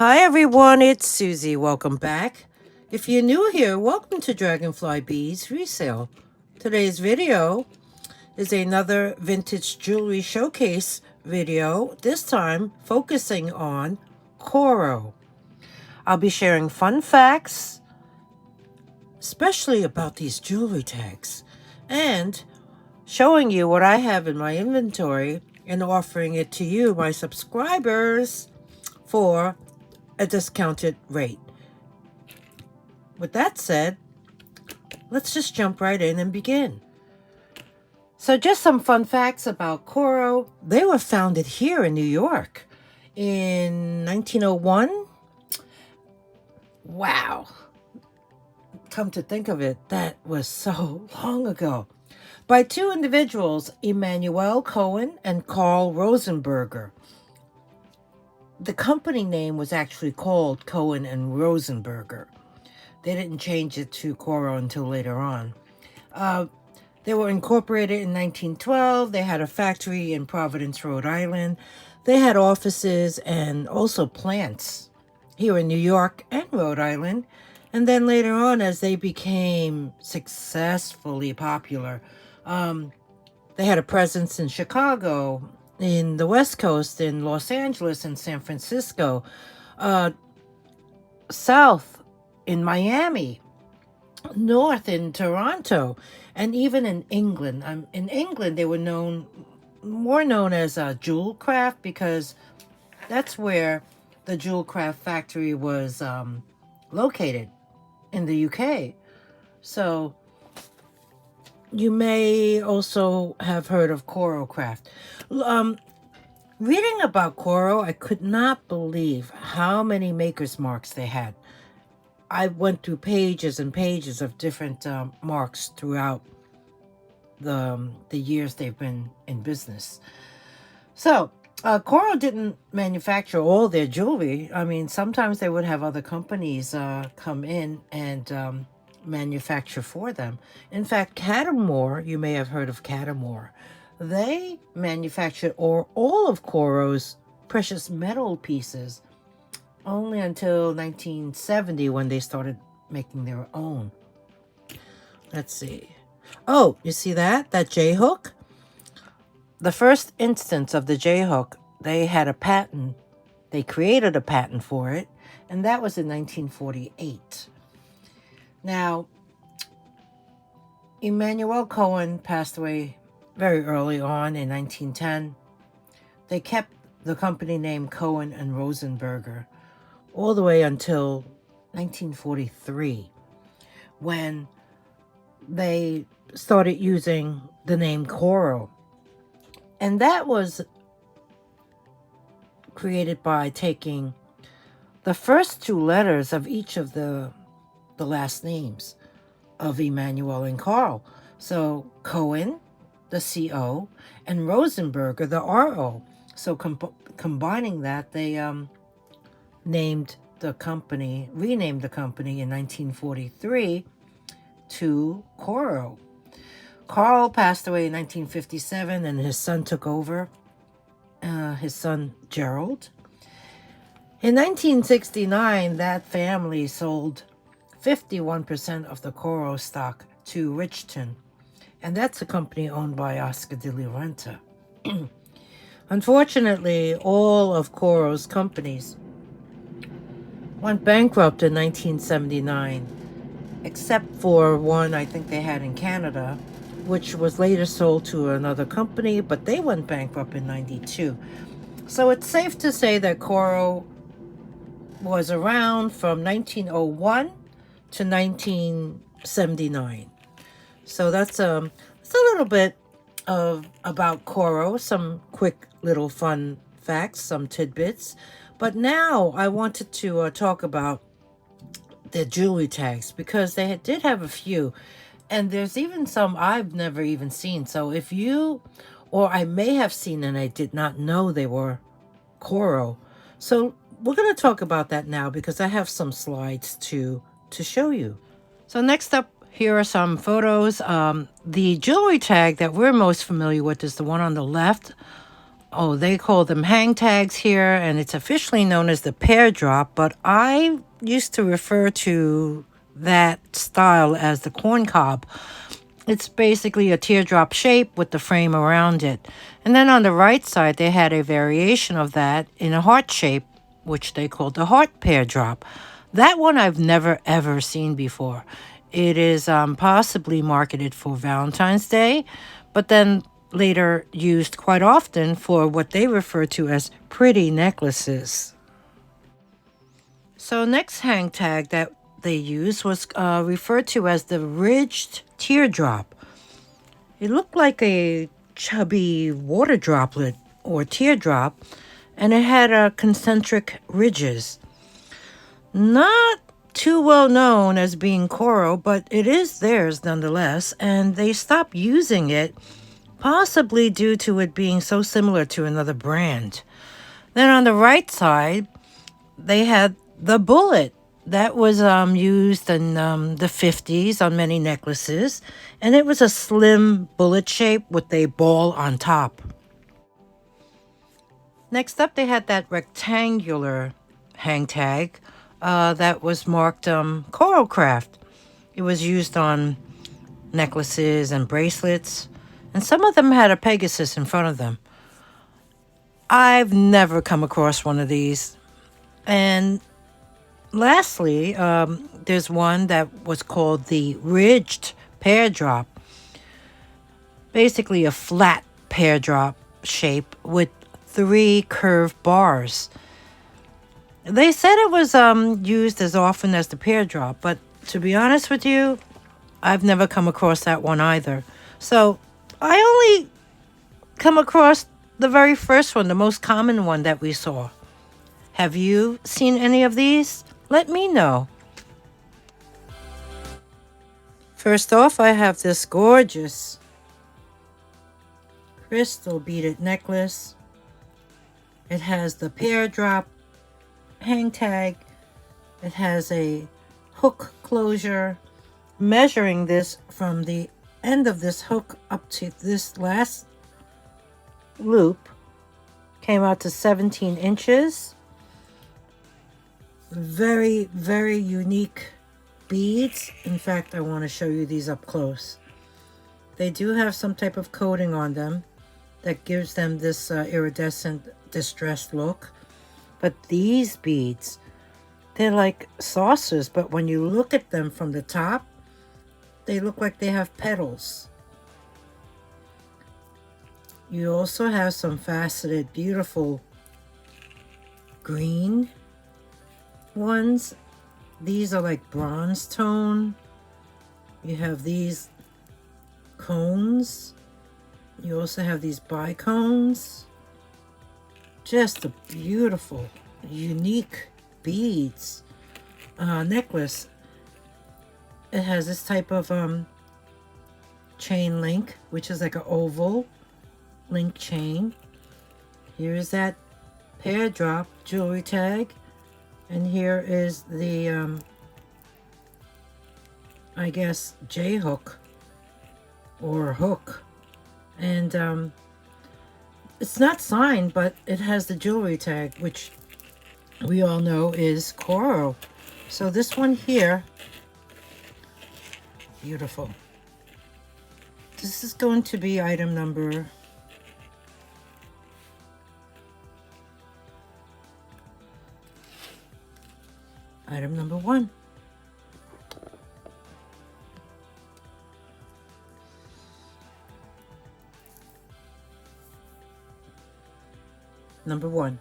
Hi everyone, it's Susie. Welcome back. If you're new here, welcome to dragonflybeez Resale. Today's video is another vintage jewelry showcase video, this time focusing on CORO. I'll be sharing fun facts, especially about these jewelry tags, and showing you what I have in my inventory and offering it to you, my subscribers, for a discounted rate. With that said, let's just jump right in and begin. So just some fun facts about CORO. They were founded here in New York in 1901. Wow. Come to think of it, that was so long ago. By two individuals, Emanuel Cohen and Carl Rosenberger. The company name was actually called Cohen and Rosenberger. They didn't change it to CORO until later on. They were incorporated in 1912. They had a factory in Providence, Rhode Island. They had offices and also plants here in New York and Rhode Island. And then later on, as they became successfully popular, they had a presence in Chicago, in the West Coast, in Los Angeles and San Francisco, south in Miami, north in Toronto, and even in England. In England, they were more known as Jewel Craft, because that's where the Jewel Craft factory was located, in the UK. So you may also have heard of CORO Craft. Reading about CORO, I could not believe how many maker's marks they had. I went through pages and pages of different marks throughout the years they've been in business. So CORO didn't manufacture all their jewelry. I mean, sometimes they would have other companies come in and manufacture for them. In fact, Catamore, you may have heard of Catamore, they manufactured all of CORO's precious metal pieces only until 1970, when they started making their own. Let's see. Oh, you see that J-hook? The first instance of the J-hook, they had a patent. They created a patent for it, and that was in 1948. Now, Emanuel Cohen passed away very early on in 1910. They kept the company name Cohen and Rosenberger all the way until 1943, when they started using the name CORO. And that was created by taking the first two letters of each of the last names of Emanuel and Carl. So Cohen, the C-O, and Rosenberger, the R-O. So combining that, they renamed the company in 1943 to CORO. Carl passed away in 1957, and his son took over, his son Gerald. In 1969, that family sold 51% of the CORO stock to Richton, and that's a company owned by Oscar de la Renta. Unfortunately, all of CORO's companies went bankrupt in 1979, except for one I think they had in Canada, which was later sold to another company, but they went bankrupt in 92. So it's safe to say that CORO was around from 1901 to 1979. So that's a little bit about CORO, some quick little fun facts, some tidbits. But now I wanted to talk about the jewelry tags, because they did have a few, and there's even some I've never even seen. So if you, or I may have seen and I did not know they were CORO. So we're going to talk about that now, because I have some slides to show you. So next up, here are some photos. The jewelry tag that we're most familiar with is the one on the left. Oh, they call them hang tags here, and it's officially known as the pear drop, but I used to refer to that style as the corn cob. It's basically a teardrop shape with the frame around it. And then on the right side, they had a variation of that in a heart shape, which they called the heart pear drop. That one I've never ever seen before. It is possibly marketed for Valentine's Day, but then later used quite often for what they refer to as pretty necklaces. So next hang tag that they used was referred to as the ridged teardrop. It looked like a chubby water droplet or teardrop, and it had concentric ridges. Not too well known as being CORO, but it is theirs nonetheless, and they stopped using it, possibly due to it being so similar to another brand. Then on the right side, they had the bullet. That was used in the 50s on many necklaces, and it was a slim bullet shape with a ball on top. Next up, they had that rectangular hang tag that was marked coral craft. It was used on necklaces and bracelets, and some of them had a Pegasus in front of them. I've never come across one of these. And lastly, there's one that was called the ridged pear drop. Basically a flat pear drop shape with 3 curved bars. They said it was used as often as the pear drop, but to be honest with you, I've never come across that one either. So I only come across the very first one, the most common one that we saw. Have you seen any of these? Let me know. First off, I have this gorgeous crystal beaded necklace. It has the pear drop hang tag. It has a hook closure. Measuring this from the end of this hook up to this last loop came out to 17 inches. Very, very unique beads. In fact, I want to show you these up close. They do have some type of coating on them that gives them this iridescent distressed look. But these beads, they're like saucers, but when you look at them from the top, they look like they have petals. You also have some faceted, beautiful green ones. These are like bronze tone. You have these cones. You also have these bicones. Just a beautiful, unique beads necklace. It has this type of chain link, which is like an oval link chain. Here is that pear drop jewelry tag, and here is the I guess J hook or hook, and it's not signed, but it has the jewelry tag, which we all know is CORO. So this one here, beautiful. This is going to be item number one. Number one.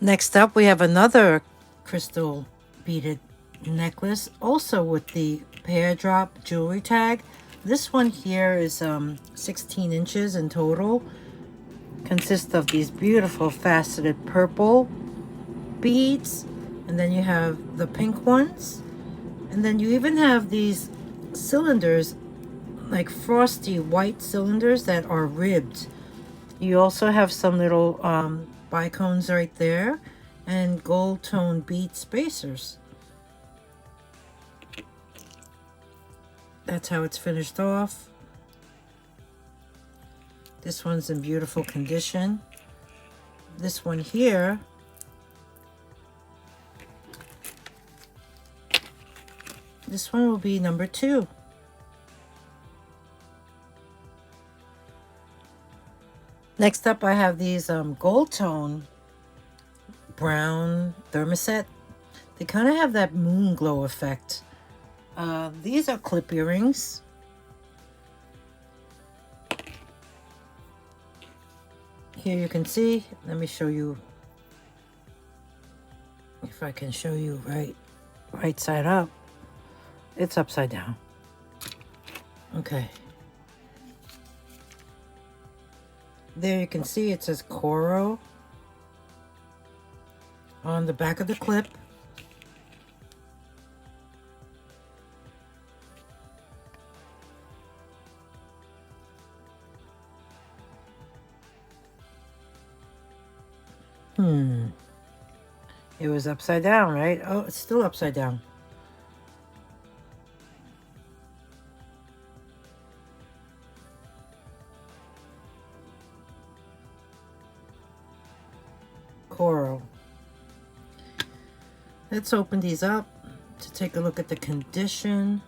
Next up, we have another crystal beaded necklace, also with the pear drop jewelry tag. This one here is 16 inches in total. Consists of these beautiful faceted purple beads, and then you have the pink ones, and then you even have these cylinders, like frosty white cylinders that are ribbed. You also have some little bicones right there, and gold tone bead spacers. That's how it's finished off. This one's in beautiful condition. This one here, this one will be number 2. Next up, I have these gold tone brown thermoset. They kind of have that moon glow effect. These are clip earrings. Here you can see, let me show you, if I can show you right side up. It's upside down. Okay. There you can see it says CORO on the back of the clip. It was upside down, right? Oh, it's still upside down. CORO. Let's open these up to take a look at the condition.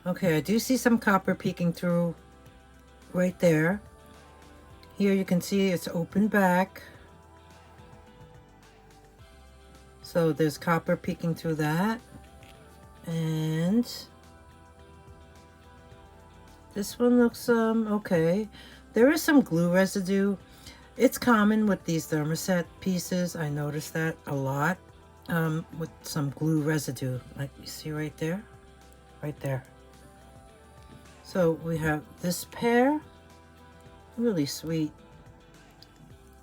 Okay, I do see some copper peeking through right there. Here you can see it's open back. So there's copper peeking through that. And this one looks okay. There is some glue residue. It's common with these thermoset pieces. I noticed that a lot with some glue residue, like you see right there, right there. So we have this pair, really sweet.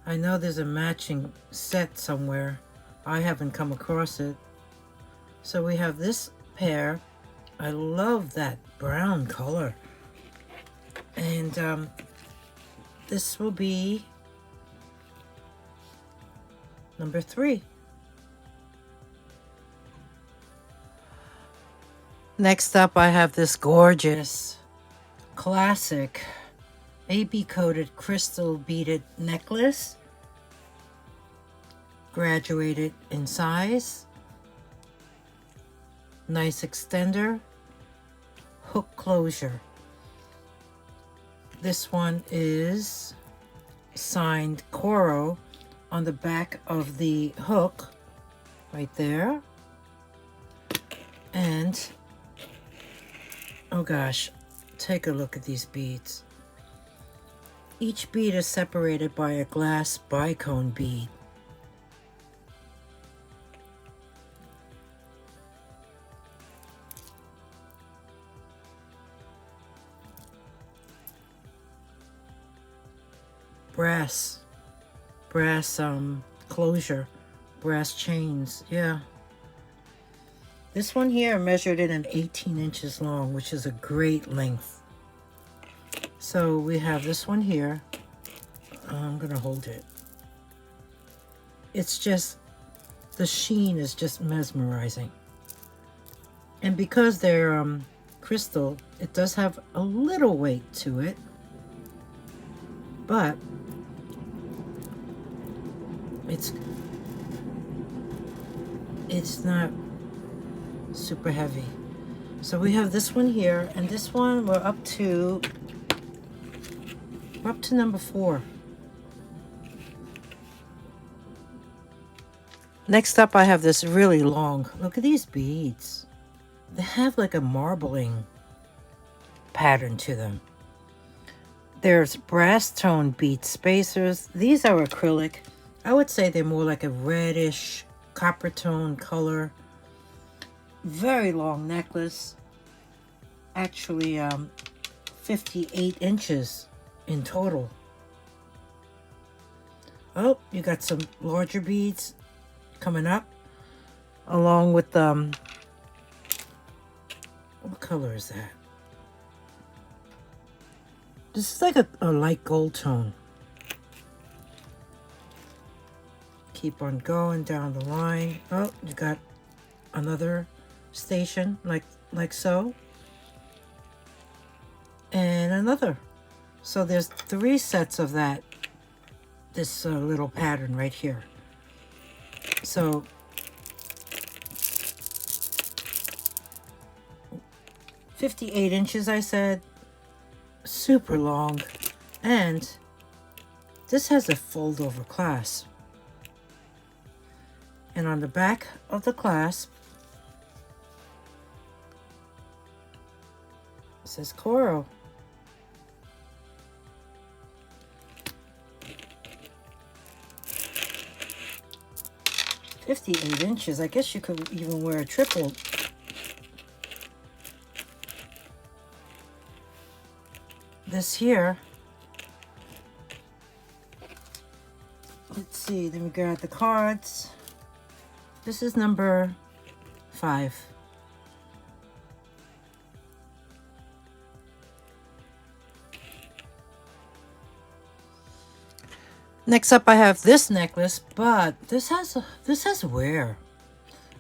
I know there's a matching set somewhere. I haven't come across it. So we have this pair. I love that brown color. And this will be number 3. Next up, I have this gorgeous classic AB coated crystal beaded necklace, graduated in size, nice extender, hook closure. This one is signed CORO on the back of the hook right there. And oh gosh, take a look at these beads. Each bead is separated by a glass bicone bead. Brass closure, brass chains. Yeah, this one here measured it in 18 inches long, which is a great length. So we have this one here. I'm gonna hold it. It's just, the sheen is just mesmerizing. And because they're crystal, it does have a little weight to it, but it's not super heavy. So we have this one here, and this one we're up to number 4. Next up, I have this really long, look at these beads. They have like a marbling pattern to them. There's brass tone bead spacers. These are acrylic. I would say they're more like a reddish copper tone color. Very long necklace. Actually 58 inches in total. Oh, you got some larger beads coming up along with what color is that? This is like a light gold tone. Keep on going down the line. Oh, you got another station like so. And and another. So there's 3 sets of that, this little pattern right here. So 58 inches, I said, super long. And this has a fold over clasp. And on the back of the clasp, it says CORO. "58 inches. I guess you could even wear a triple. This here, let's see, let me grab the cards. This is number 5. Next up, I have this necklace, but this has wear.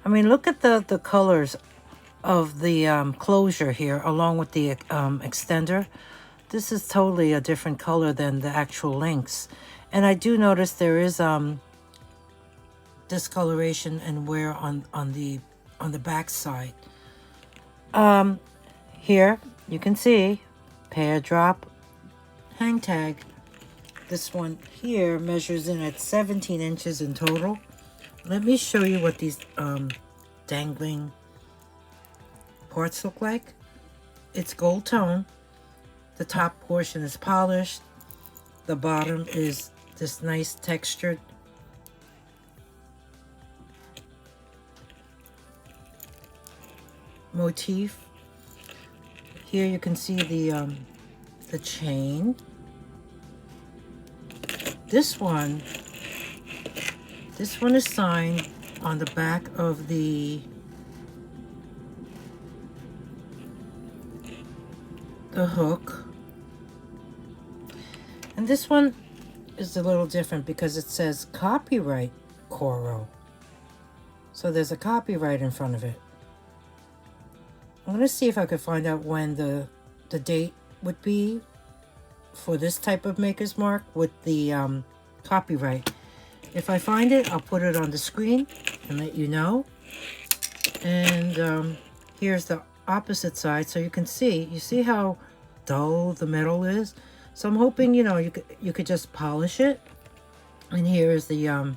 I mean, look at the colors of the closure here, along with the extender. This is totally a different color than the actual links. And I do notice there is discoloration and wear on the back side. Here you can see pair drop hang tag. This one here measures in at 17 inches in total. Let me show you what these dangling parts look like. It's gold tone. The top portion is polished. The bottom is this nice textured motif. Here you can see the chain. This one is signed on the back of the hook. And this one is a little different because it says copyright CORO. So there's a copyright in front of it. I'm going to see if I could find out when the date would be for this type of maker's mark with the copyright. If I find it, I'll put it on the screen and let you know. And here's the opposite side, so you can see. You see how dull the metal is? So I'm hoping, you know, you could just polish it. And here is the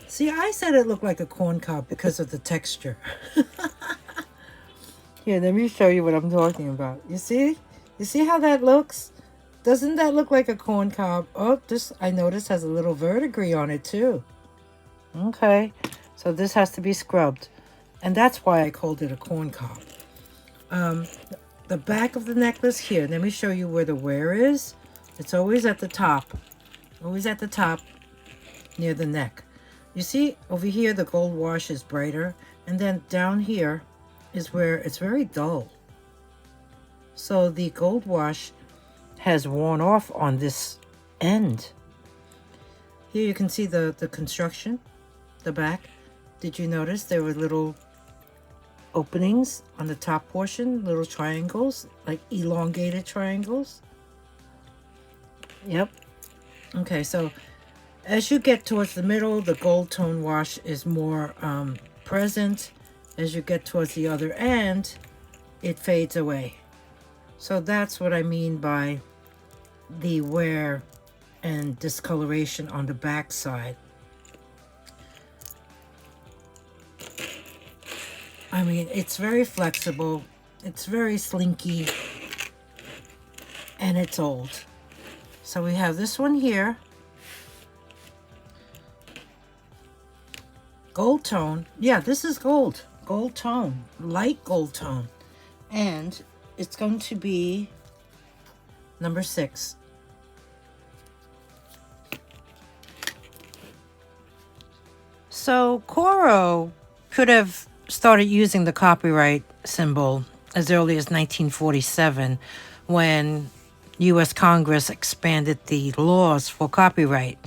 see, I said it looked like a corn cob because of the texture. Here, let me show you what I'm talking about. You see? You see how that looks? Doesn't that look like a corn cob? Oh, this, I noticed, has a little verdigris on it too. Okay, so this has to be scrubbed. And that's why I called it a corn cob. The back of the necklace here, let me show you where the wear is. It's always at the top. Always at the top near the neck. You see, over here the gold wash is brighter. And then down here is where it's very dull. So the gold wash has worn off on this end. Here you can see the construction, the back. Did you notice there were little openings on the top portion, little triangles, like elongated triangles? Yep. Okay, so as you get towards the middle, the gold tone wash is more present. As you get towards the other end, it fades away. So that's what I mean by the wear and discoloration on the back side. I mean, it's very flexible, it's very slinky, and it's old. So we have this one here. Gold tone. Yeah, this is gold. Gold tone. Light gold tone. And it's going to be number 6. So CORO could have started using the copyright symbol as early as 1947 when U.S. Congress expanded the laws for copyright.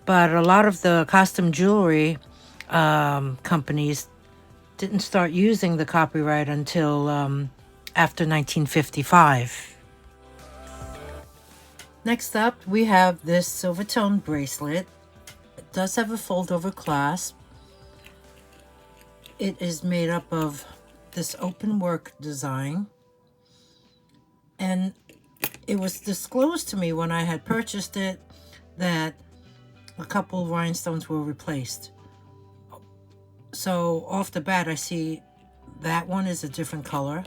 But a lot of the costume jewelry companies didn't start using the copyright until after 1955. Next up, we have this silver tone bracelet. It does have a fold-over clasp. It is made up of this open work design. And it was disclosed to me when I had purchased it that a couple rhinestones were replaced. So off the bat, I see that one is a different color.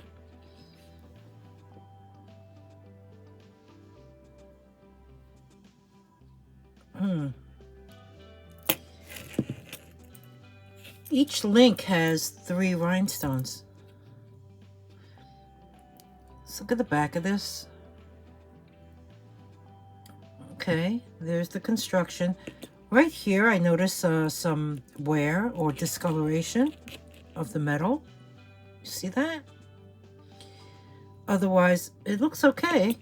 Each link has 3 rhinestones. Let's look at the back of this. Okay, there's the construction. Right here, I notice some wear or discoloration of the metal. You see that? Otherwise, it looks okay.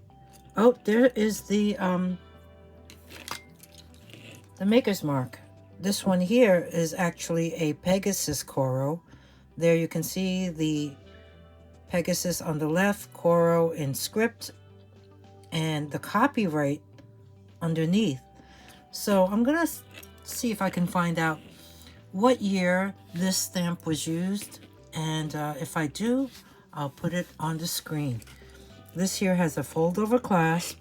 Oh, there is the maker's mark. This one here is actually a Pegasus CORO. There you can see the Pegasus on the left, CORO in script, and the copyright underneath. So I'm gonna see if I can find out what year this stamp was used, and if I do, I'll put it on the screen. This here has a fold-over clasp.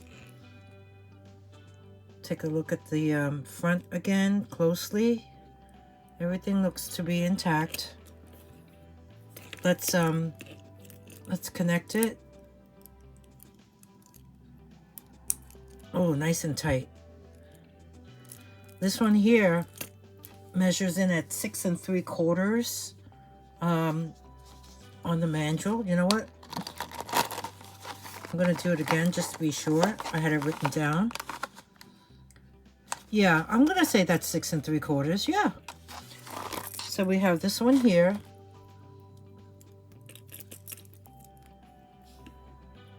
Take a look at the front again closely. Everything looks to be intact. Let's connect it. Oh, nice and tight. This one here measures in at 6 3/4 on the mandrel. You know what? I'm gonna do it again just to be sure. I had it written down. Yeah, I'm gonna say that's 6 3/4. Yeah. So we have this one here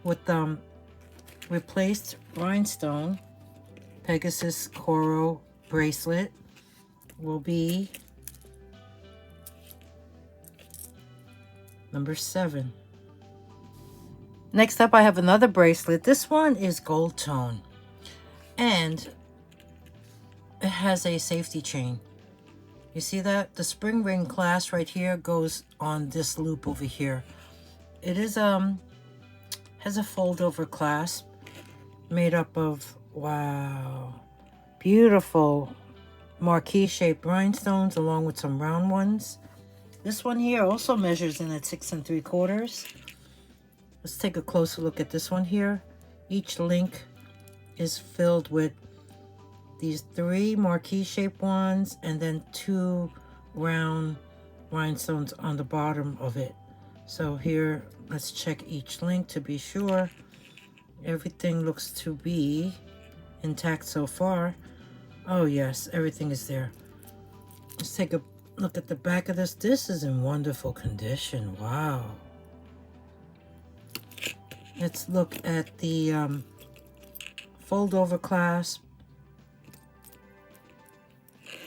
with replaced rhinestone. Pegasus CORO bracelet will be number 7. Next up, I have another bracelet. This one is gold tone, and it has a safety chain. You see that? The spring ring clasp right here goes on this loop over here. It is has a fold over clasp made up of, wow, beautiful marquee shaped rhinestones along with some round ones. This one here also measures in at 6 3/4. Let's take a closer look at this one here. Each link is filled with these 3 marquee shaped ones and then 2 round rhinestones on the bottom of it. So here, let's check each link to be sure. Everything looks to be intact so far. Oh yes, everything is there. Let's take a look at the back of this. This is in wonderful condition. Wow. Let's look at the fold over clasp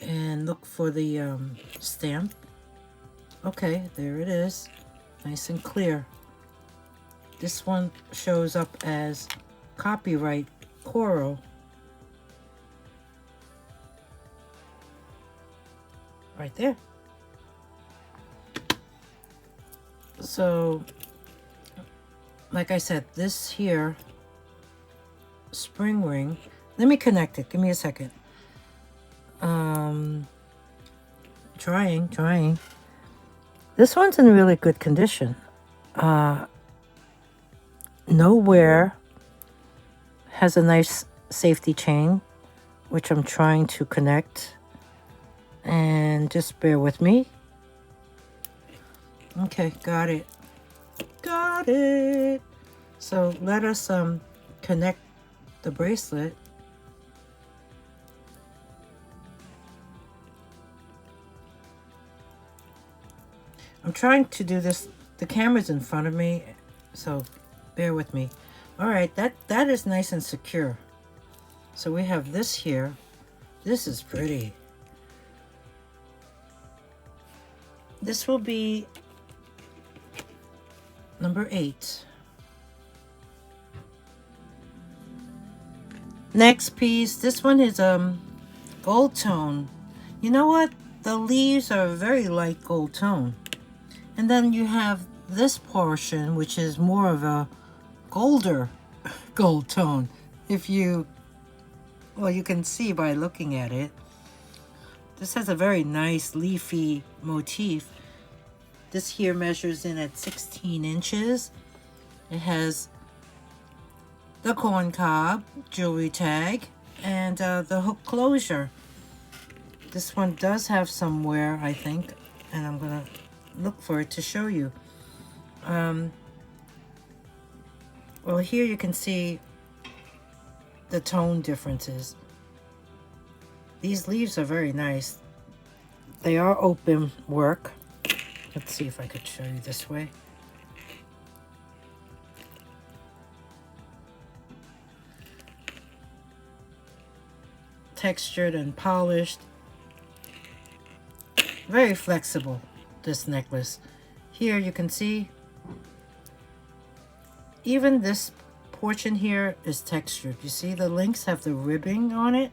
and look for the stamp. Okay, there it is. Nice and clear. This one shows up as copyright CORO. Right there. So, like I said, this here spring ring, let me connect it. Give me a second. Trying. This one's in really good condition. No wear. Has a nice safety chain, which I'm trying to connect. And just bear with me. Okay, got it. Got it. So let us connect the bracelet. I'm trying to do this. The camera's in front of me, so bear with me. All right, that is nice and secure. So we have this here. This is pretty. This will be number 8. Next piece, this one is gold tone. You know what? The leaves are very light gold tone. And then you have this portion, which is more of a golder gold tone. If you, well, you can see by looking at it. This has a very nice leafy motif. This here measures in at 16 inches. It has the corn cob jewelry tag and the hook closure. This one does have some wear, I think, and I'm gonna look for it to show you. Well, here you can see the tone differences. These leaves are very nice. They are open work. Let's see if I could show you this way. Textured and polished. Very flexible, this necklace. Here you can see even this portion here is textured. You see the links have the ribbing on it.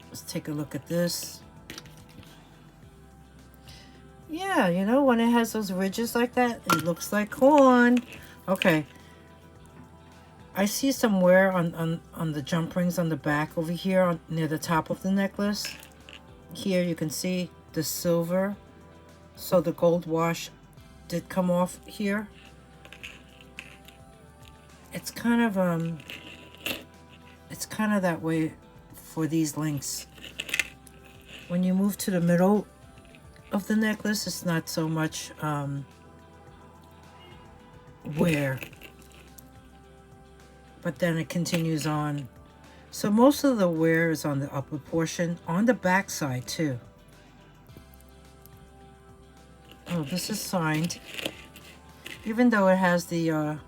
Let's take a look at this. Yeah, you know, when it has those ridges like that, it looks like corn. Okay. I see some wear on the jump rings on the back over here near the top of the necklace. Here you can see the silver. So the gold wash did come off here. It's kind of that way for these links. When you move to the middle of the necklace, it's not so much wear. But then it continues on. So most of the wear is on the upper portion, on the back side too. Oh, this is signed. Even though it has the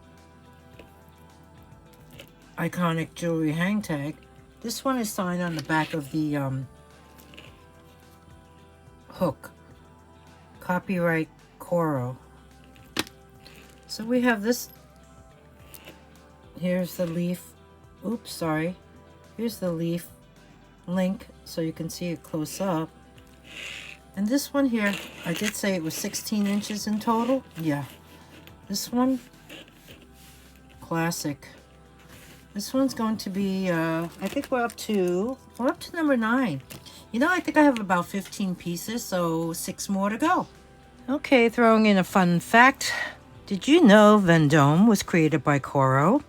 iconic jewelry hang tag, this one is signed on the back of the hook. Copyright CORO. So we have this. Here's the leaf. Oops, sorry. Here's the leaf link so you can see it close up. And this one here, I did say it was 16 inches in total. Yeah. This one, classic. This one's going to be, I think we're up to number 9. You know, I think I have about 15 pieces, so 6 more to go. Okay, throwing in a fun fact. Did you know Vendome was created by CORO?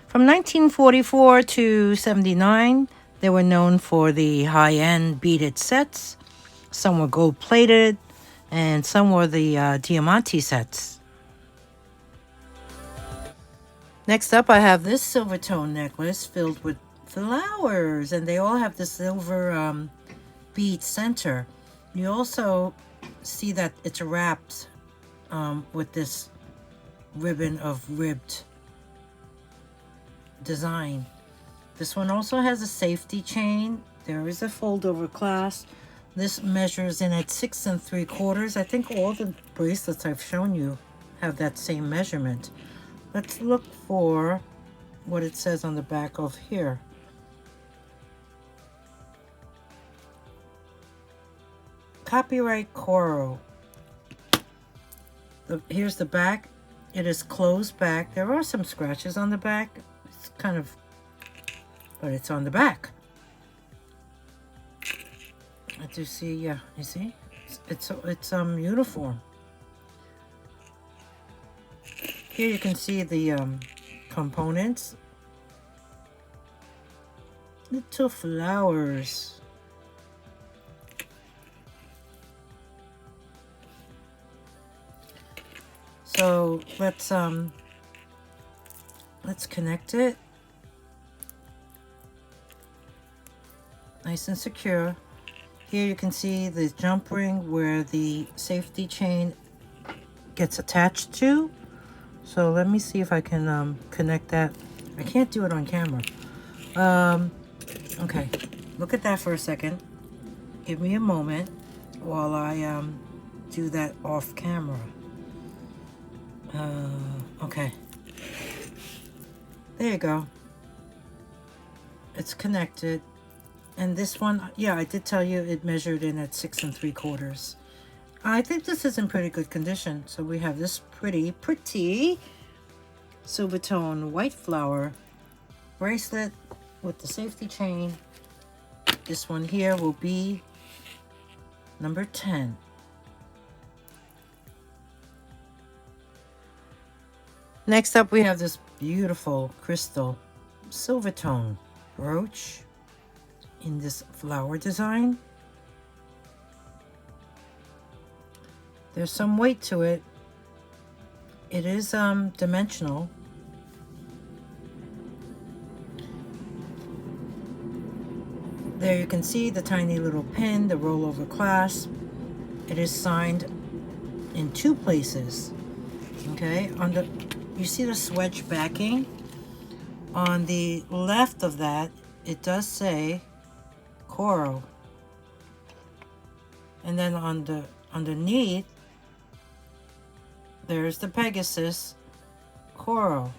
From 1944 to 79, they were known for the high-end beaded sets. Some were gold-plated, and some were the diamante sets. Next up, I have this silver tone necklace filled with flowers, and they all have the silver bead center. You also see that it's wrapped with this ribbon of ribbed design. This one also has a safety chain. There is a fold-over clasp. This measures in at 6 3/4. I think all the bracelets I've shown you have that same measurement. Let's look for what it says on the back of here. Copyright CORO. Here's the back. It is closed back. There are some scratches on the back. It's kind of, but it's on the back. I do see, yeah, you see? It's uniform. Here you can see the components. Little flowers. So let's connect it. Nice and secure. Here you can see the jump ring where the safety chain gets attached to. So let me see if I can connect that. I can't do it on camera. Okay, look at that for a second. Give me a moment while I do that off camera. Okay. There you go. It's connected. And this one, yeah, I did tell you it measured in at 6 3/4. I think this is in pretty good condition. So we have this pretty silver tone white flower bracelet with the safety chain. This one here will be number 10. Next up, we have this beautiful crystal silver tone brooch in this flower design. There's some weight to it. It is dimensional. There you can see the tiny little pin, the rollover clasp. It is signed in 2 places. Okay, you see the swedge backing? On the left of that, it does say CORO. And then on the underneath, there's the Pegasus CORO.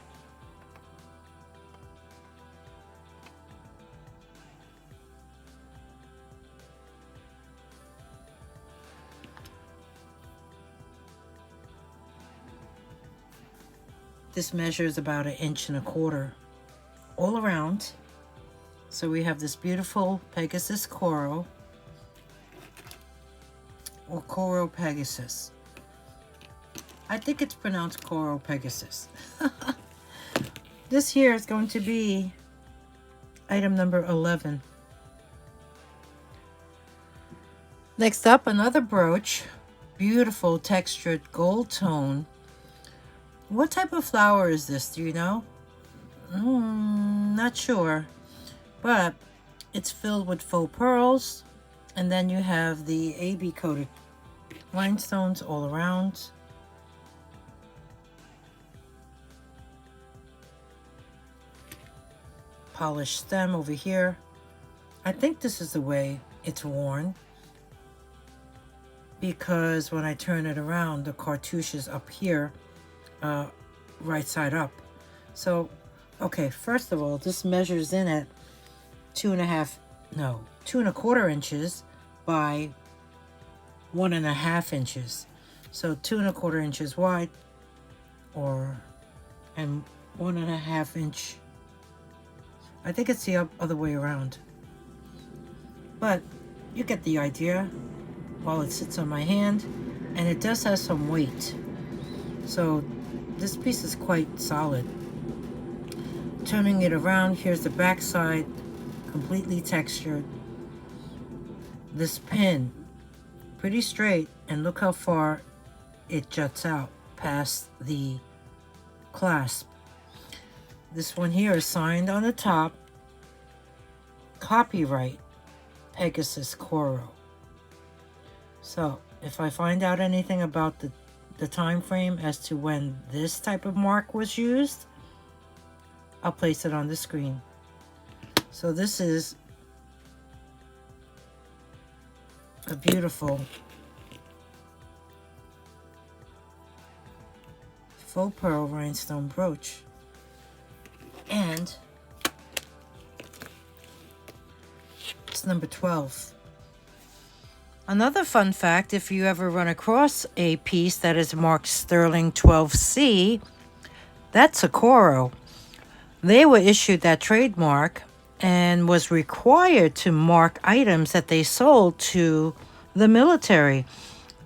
This measures about 1.25 inches all around. So we have this beautiful Pegasus CORO, or CORO Pegasus. I think it's pronounced CORO Pegasus. This here is going to be item number 11. Next up, another brooch, beautiful textured gold tone. What type of flower is this? Do you know? Not sure, but it's filled with faux pearls, and then you have the AB coated rhinestones all around. Polished stem over here. I think this is the way it's worn, because when I turn it around, the cartouche is up here, right side up. So, okay, first of all, this measures in at 2.25 inches by 1.5 inches. So 2.25 inches wide, and 1.5 inch. I think it's the other way around, but you get the idea while it sits on my hand. And it does have some weight, so this piece is quite solid. Turning it around, here's the back side, completely textured. This pin, pretty straight, and look how far it juts out past the clasp. This one here is signed on the top, copyright Pegasus CORO. So if I find out anything about the time frame as to when this type of mark was used, I'll place it on the screen. So this is a beautiful faux pearl rhinestone brooch. And it's number 12. Another fun fact, if you ever run across a piece that is marked Sterling 12C, that's a CORO. They were issued that trademark and was required to mark items that they sold to the military.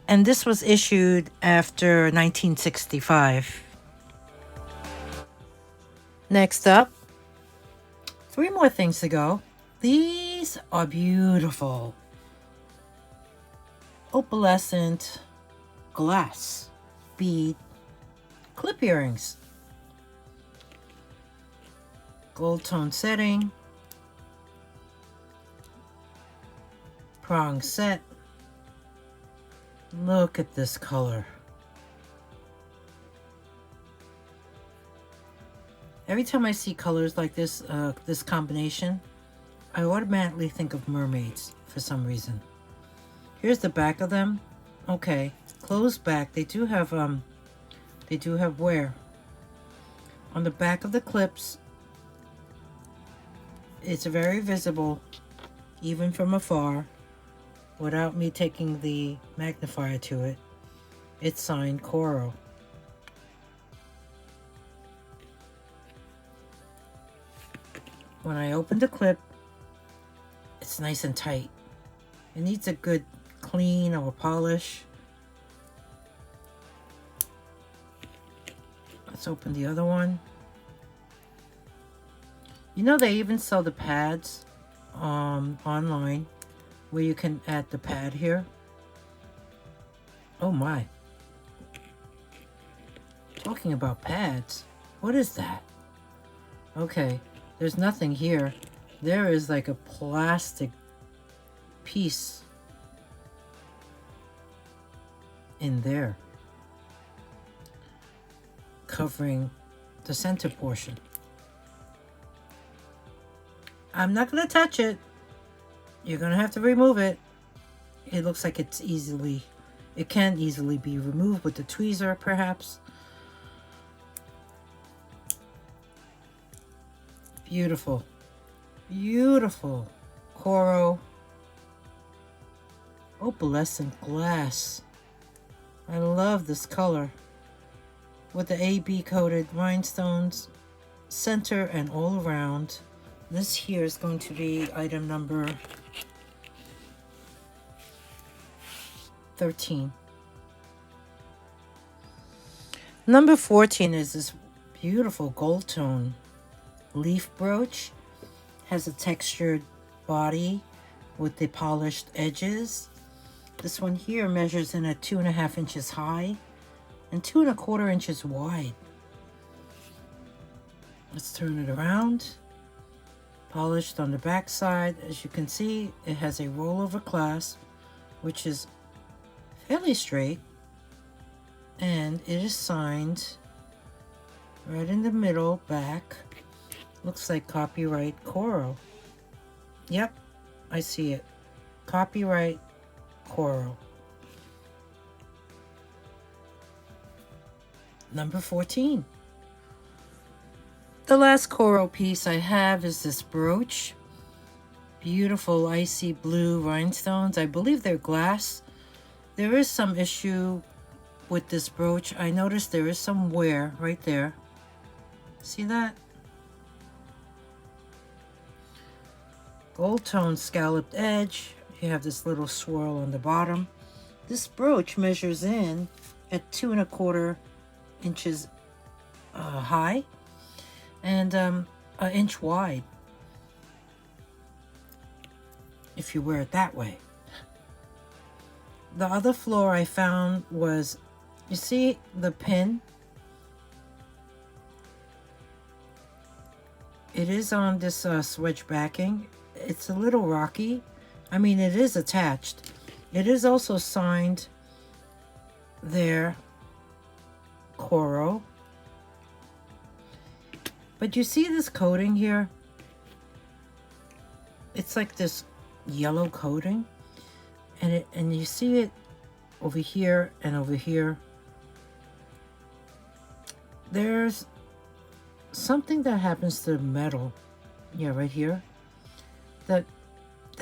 And this was issued after 1965. Next up, 3 more things to go. These are beautiful opalescent glass bead clip earrings. Gold tone setting, prong set. Look at this color. Every time I see colors like this, this combination, I automatically think of mermaids for some reason. Here's the back of them. Okay, closed back. They do have They do have wear. On the back of the clips, it's very visible, even from afar, without me taking the magnifier to it. It's signed CORO. When I open the clip, it's nice and tight. It needs a good clean or polish. Let's open the other one. You know, they even sell the pads online, where you can add the pad here. Oh my. Talking about pads, what is that? Okay, there's nothing here. There is like a plastic piece in there covering the center portion. I'm not going to touch it. You're going to have to remove it. It looks like it can easily be removed with the tweezer, perhaps. Beautiful. Beautiful. CORO opalescent glass. I love this color. With the AB coated rhinestones, center and all around. This here is going to be item number 13. Number 14 is this beautiful gold tone leaf brooch. Has a textured body with the polished edges. This one here measures in at 2.5 inches high and 2.25 inches wide. Let's turn it around. Polished on the back side. As you can see, it has a rollover clasp, which is fairly straight, and it is signed right in the middle back. Looks like copyright CORO. Yep, I see it. Copyright CORO. Number 14. The last CORO piece I have is this brooch. Beautiful icy blue rhinestones. I believe they're glass. There is some issue with this brooch. I noticed there is some wear right there. See that? Gold tone scalloped edge. You have this little swirl on the bottom. This brooch measures in at 2.25 inches high and an inch wide, if you wear it that way. The other flaw I found was, you see the pin? It is on this swedge backing. It's a little rocky. I mean, it is attached. It is also signed there, CORO. But you see this coating here? It's like this yellow coating. And you see it over here and over here. There's something that happens to the metal, yeah, right here, that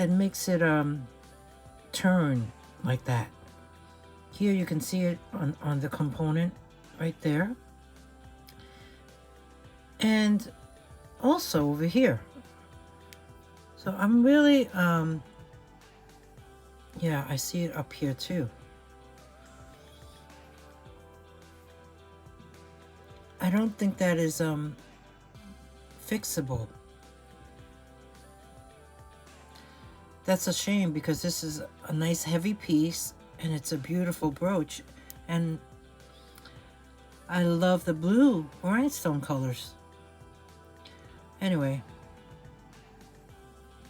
makes it turn like that. Here you can see it on the component right there, and also over here. So I'm really yeah, I see it up here too. I don't think that is fixable. That's a shame, because this is a nice heavy piece and it's a beautiful brooch, and I love the blue rhinestone colors. Anyway,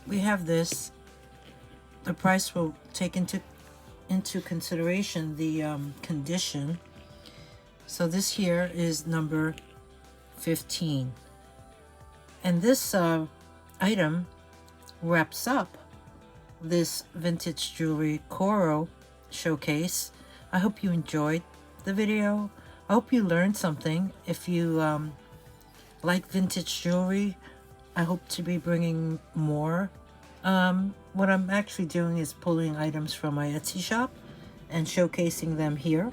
we have this. The price will take into consideration the condition. So this here is number 15. And this item wraps up this vintage jewelry CORO showcase. I hope you enjoyed the video. I hope you learned something. If you like vintage jewelry, I hope to be bringing more. What I'm actually doing is pulling items from my Etsy shop and showcasing them here.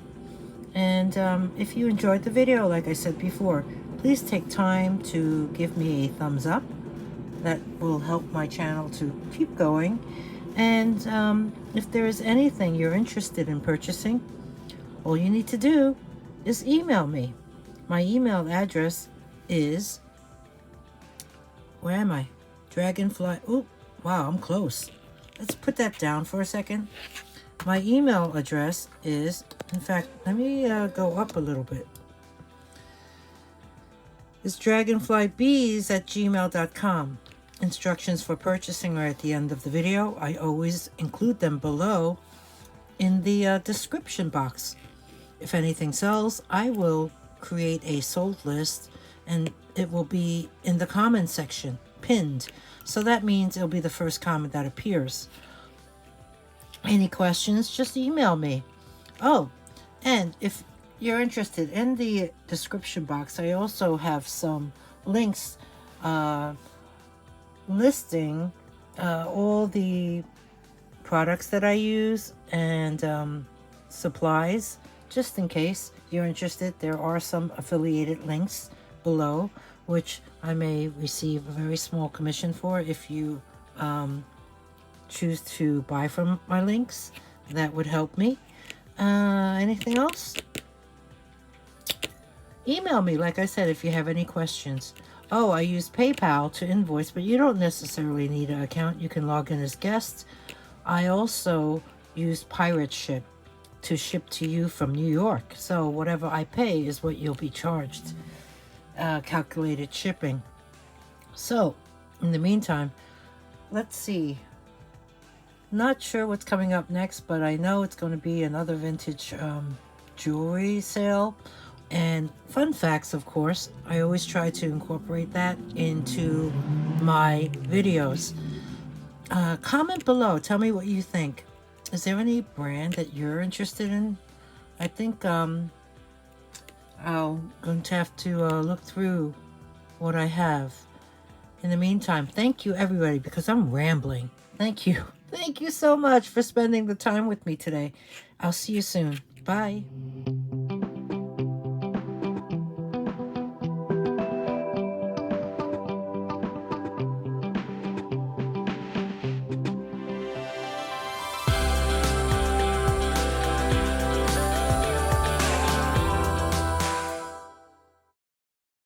And if you enjoyed the video, like I said before, please take time to give me a thumbs up. That will help my channel to keep going. And if there is anything you're interested in purchasing, all you need to do is email me. My email address is, where am I? Dragonfly. Oh, wow, I'm close. Let's put that down for a second. My email address is, in fact, let me go up a little bit. It's dragonflybeez@gmail.com. Instructions for purchasing are at the end of the video. I always include them below in the description box. If anything sells, I will create a sold list and it will be in the comment section, pinned. So that means it'll be the first comment that appears. Any questions, just email me. Oh, and if you're interested, in the description box, I also have some links listing all the products that I use and supplies. Just in case you're interested, there are some affiliated links below, which I may receive a very small commission for if you choose to buy from my links. That would help me. Anything else? Email me, like I said, if you have any questions. Oh, I use PayPal to invoice, but you don't necessarily need an account. You can log in as guest. I also use PirateShip to ship to you from New York. So whatever I pay is what you'll be charged. Calculated shipping. So, in the meantime, let's see. Not sure what's coming up next, but I know it's going to be another vintage jewelry sale. And fun facts, of course. I always try to incorporate that into my videos. Comment below. Tell me what you think. Is there any brand that you're interested in? I think I'm going to have to look through what I have. In the meantime, thank you everybody, because I'm rambling. Thank you. Thank you so much for spending the time with me today. I'll see you soon. Bye.